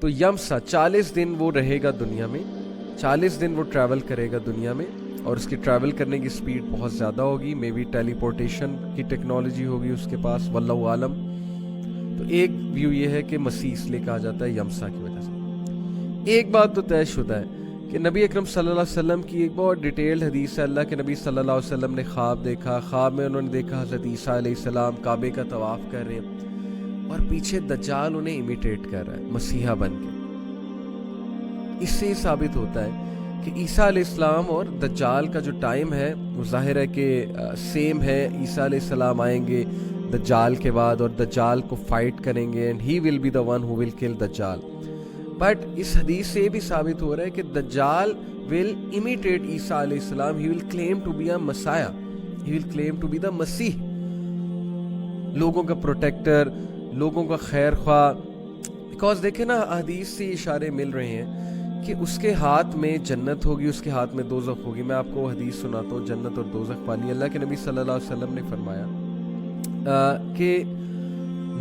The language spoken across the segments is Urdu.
تو یمسا 40 دن وہ رہے گا دنیا میں, 40 دن وہ ٹریول کرے گا دنیا میں, اور اس کی ٹریول کرنے کی سپیڈ بہت زیادہ ہوگی, مے بی ٹیلی پورٹیشن کی ٹیکنالوجی ہوگی اس کے پاس, واللہ عالم. تو ایک ویو یہ ہے کہ مسیح اس لیے کہا جاتا ہے یمسا کی وجہ سے. ایک بات تو طے شدہ ہے کہ نبی اکرم صلی اللہ علیہ وسلم کی ایک بہت ڈیٹیلڈ حدیث ہے. اللہ کے نبی صلی اللہ علیہ وسلم نے خواب دیکھا, خواب میں انہوں نے دیکھا حضرت عیسیٰ علیہ السلام کعبے کا طواف کر رہے ہیں اور پیچھے دجال انہیں امیٹیٹ کر رہا ہے مسیحا بن کے. اس سے یہ ثابت ہوتا ہے کہ عیسیٰ علیہ السلام اور دجال کا جو ٹائم ہے وہ ظاہر ہے کہ سیم ہے. عیسیٰ علیہ السلام آئیں گے دجال کے بعد اور دجال کو فائٹ کریں گے, and he will be the one who will kill دجال. بٹ اس حدیث سے بھی ثابت ہو رہا ہے کہ دجال will imitate عیسیٰ علیہ السلام. he will claim to be a messiah, he will claim to be the مسیح, لوگوں کا پروٹیکٹر, لوگوں کا خیر خواہ. بیکاز دیکھیں نا حدیث سے اشارے مل رہے ہیں کہ اس کے ہاتھ میں جنت ہوگی, اس کے ہاتھ میں دوزخ ہوگی. میں آپ کو حدیث سناتا ہوں جنت اور دوزخ والی. اللہ کے نبی صلی اللہ علیہ وسلم نے فرمایا کہ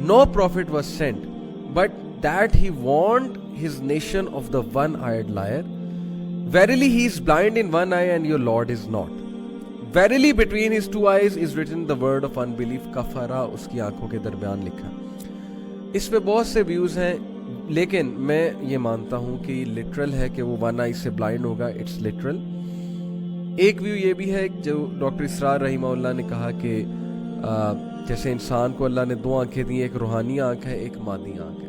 no prophet was sent but that he warned his nation of the one-eyed liar. Verily he is blind in one eye and your Lord is not. Verily between his two eyes is written the word of unbelief. کفارہ اس کی آنکھوں کے درمیان لکھا. اس پہ بہت سے ویوز ہیں, لیکن میں یہ مانتا ہوں کہ یہ لٹرل ہے کہ وہ ون آئی سے بلائنڈ ہوگا. It's literal. ایک ویو یہ بھی ہے جو ڈاکٹر اسرار رحمہ اللہ نے کہا کہ جیسے انسان کو اللہ نے 2 آنکھیں دی, ایک روحانی آنکھ ہے, ایک مادی آنکھ ہے.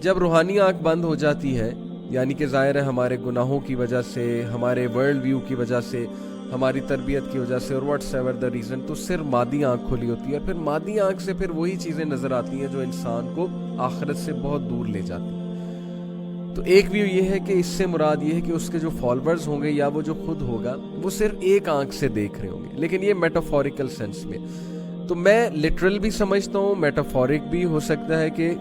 جب روحانی آنکھ بند ہو جاتی ہے, یعنی کہ ظاہر ہے ہمارے گناہوں کی وجہ سے, ہمارے ورلڈ ویو کی وجہ سے, ہماری تربیت کی وجہ سے, اور واٹس ایور دا ریزن, تو صرف مادی آنکھ کھلی ہوتی ہے. اور پھر مادی آنکھ سے پھر وہی چیزیں نظر آتی ہیں جو انسان کو آخرت سے بہت دور لے جاتی ہیں. تو ایک ویو یہ ہے کہ اس سے مراد یہ ہے کہ اس کے جو فالوورز ہوں گے یا وہ جو خود ہوگا وہ صرف ایک آنکھ سے دیکھ رہے ہوں گے, لیکن یہ میٹافوریکل سینس میں. تو میں لٹرل بھی سمجھتا ہوں, میٹافورک بھی ہو سکتا ہے کہ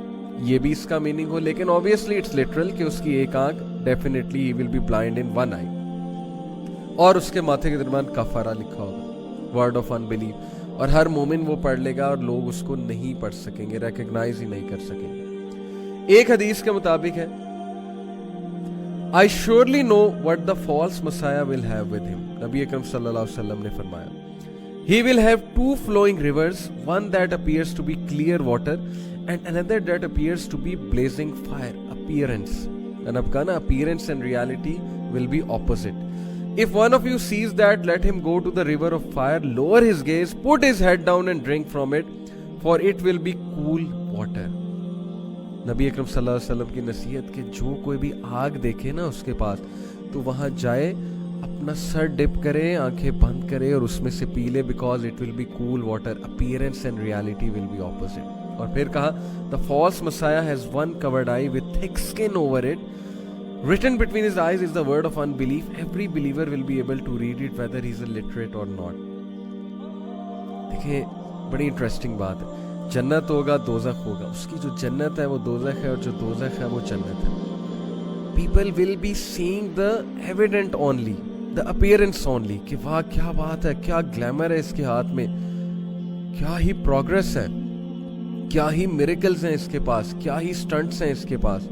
یہ بھی اس کا میننگ ہو, لیکن obviously it's literal کہ اس کی ایک آنکھ definitely he will be blind in one eye, اور اس کے ماتھے کے درمیان کفارہ لکھا ہوگا, word of unbelief, اور ہر مومن وہ پڑھ لے گا اور لوگ اس کو نہیں پڑھ سکیں گے, ریکگنائز ہی نہیں کر سکیں گے. ایک حدیث کے مطابق ہے I surely know what the false Messiah will have with him. نبی اکرم صلی اللہ علیہ وسلم نے فرمایا He will have 2 flowing rivers, one that appears to be clear water and another that appears to be blazing fire. Appearance. And اب کہا نا appearance and reality will be opposite. If one of you sees that, let him go to the river of fire, lower his gaze, put his head down and drink from it, for it will be cool water. نبی اکرم صلی اللہ علیہ وسلم کی نصیحت کہ جو کوئی بھی آگ دیکھے نا اس کے پاس تو وہاں جائے, اپنا سر ڈپ کرے, آنکھیں بند کرے اور اس میں سے پی لے, because it will be cool water. Appearance and reality will be opposite. اور پھر کہا the false Messiah has one covered eye with thick skin over it. Written between his eyes is the word of unbelief. Every believer will be able to read it whether he is illiterate or not. دیکھیں بڑی انٹرسٹنگ بات ہے. جنت ہوگا, دوزخ ہوگا. اس کی جو جنت ہے وہ دوزخ ہے اور جو دوزخ ہے وہ جنت ہے. People will be seeing the evident only, the appearance only, کہ واہ کیا بات ہے, کیا گلیمر ہے اس کے ہاتھ میں, کیا ہی پروگریس ہے, کیا ہی میریکلز ہیں اس کے پاس, کیا ہی سٹنٹس ہیں اس کے پاس.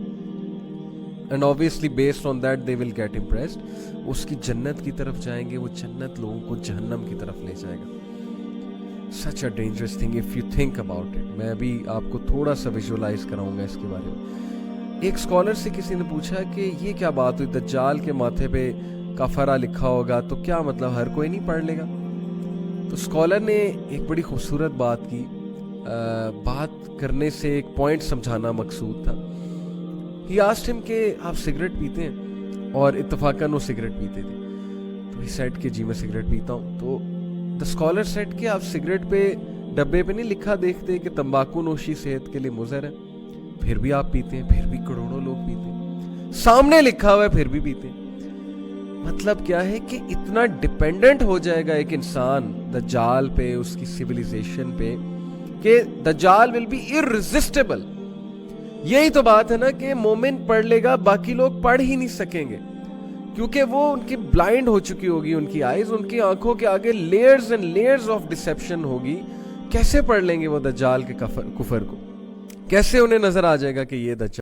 And obviously based on that they will get impressed. اس کی جنت کی طرف جائیں گے, وہ جنت لوگوں کو جہنم کی طرف لے جائے گا. such a dangerous thing if you think about it. میں ابھی آپ کو تھوڑا سا ویژولائز کراؤں گا اس کے بارے میں. ایک اسکالر سے کسی نے پوچھا کہ یہ کیا بات ہوئی, دجال کے ماتھے پہ کفارہ لکھا ہوگا تو کیا مطلب ہر کوئی نہیں پڑھ لے گا؟ تو اسکالر نے ایک بڑی خوبصورت بات کی. بات کرنے سے ایک پوائنٹ سمجھانا مقصود تھا. ہی آسکڈ ہم کہ آپ سگریٹ پیتے ہیں, اور اتفاقاً وہ سگریٹ پیتے تھے. تو ہی سیڈ کہ جی میں سگریٹ پیتا ہوں. تو دا اسکالر سیڈ کہ آپ سگریٹ پہ ڈبے پہ نہیں لکھا دیکھتے کہ تمباکو نوشی صحت کے لیے مضر ہے, پھر بھی آپ پیتے ہیں, پھر بھی کروڑوں لوگ پیتے ہیں, سامنے لکھا ہوا ہے پھر بھی پیتے ہیں. مطلب کیا ہے کہ اتنا ڈیپینڈنٹ ہو جائے گا ایک انسان دجال پہ, اس کی سیویلائزیشن پہ, کہ دجال ول بی irresistible. یہی تو بات ہے نا کہ مومن پڑھ لے گا, باقی لوگ پڑھ ہی نہیں سکیں گے, کیونکہ وہ ان کی بلائنڈ ہو چکی ہوگی, ان کی آئیز, ان کی آنکھوں کے آگے layers and layers of deception ہوگی. کیسے پڑھ لیں گے وہ دجال کے کفر کو؟ کیسے انہیں نظر آ جائے گا کہ یہ دجال